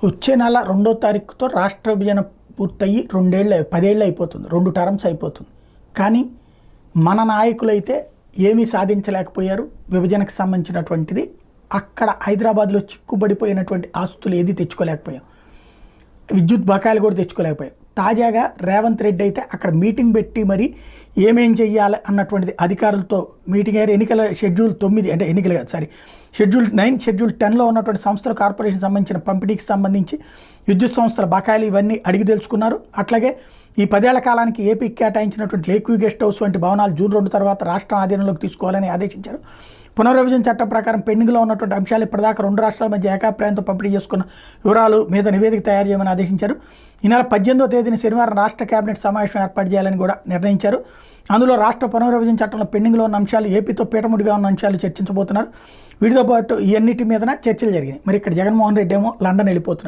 వచ్చే నెల 2వ తారీఖుతో రాష్ట్ర విభజన పూర్తయ్యి 10 ఏళ్ళు అయిపోతుంది. 2 టర్మ్స్ అయిపోతుంది. కానీ మన నాయకులైతే ఏమీ సాధించలేకపోయారు. విభజనకు సంబంధించినటువంటిది అక్కడ హైదరాబాద్లో చిక్కుబడిపోయినటువంటి ఆస్తులు ఏది తెచ్చుకోలేకపోయాం. విద్యుత్ బకాయిలు కూడా తెచ్చుకోలేకపోయాం. తాజాగా రేవంత్ రెడ్డి అయితే అక్కడ మీటింగ్ పెట్టి మరి ఏమేం చెయ్యాలి అన్నటువంటిది అధికారులతో మీటింగ్ అయ్యారు. ఎన్నికల షెడ్యూల్ 9 అంటే ఎన్నికలు కాదు షెడ్యూల్ 9, షెడ్యూల్ 10లో ఉన్నటువంటి సంస్థల కార్పొరేషన్ సంబంధించిన పంపిణీకి సంబంధించి విద్యుత్ సంస్థల బకాయిలు ఇవన్నీ అడిగి తెలుసుకున్నారు. అట్లాగే ఈ 10 ఏళ్ల కాలానికి ఏపీకి కేటాయించినటువంటి లేక్యూ గెస్ట్ హౌస్ వంటి భవనాలు జూన్ 2 తర్వాత రాష్ట్రం ఆధీనంలోకి తీసుకోవాలని ఆదేశించారు. పునర్విభజన చట్టం ప్రకారం పెండింగ్లో ఉన్నటువంటి అంశాలు ఇప్పటిదాకా 2 రాష్ట్రాల మధ్య ఏకాభిప్రాయంతో పంపిణీ చేసుకున్న వివరాలు మీద నివేదిక తయారు చేయమని ఆదేశించారు. ఈ నెల 18వ తేదీన శనివారం రాష్ట్ర కేబినెట్ సమావేశం ఏర్పాటు చేయాలని కూడా నిర్ణయించారు. అందులో రాష్ట్ర పునర్విభజన చట్టంలో పెండింగ్లో ఉన్న అంశాలు, ఏపీతో పీఠముడిగా ఉన్న అంశాలు చర్చించబోతున్నారు. వీటితో పాటు ఇవన్నిటి మీదన చర్చలు జరిగినాయి. మరి ఇక్కడ జగన్మోహన్ రెడ్డి ఏమో లండన్ వెళ్ళిపోతున్నారు.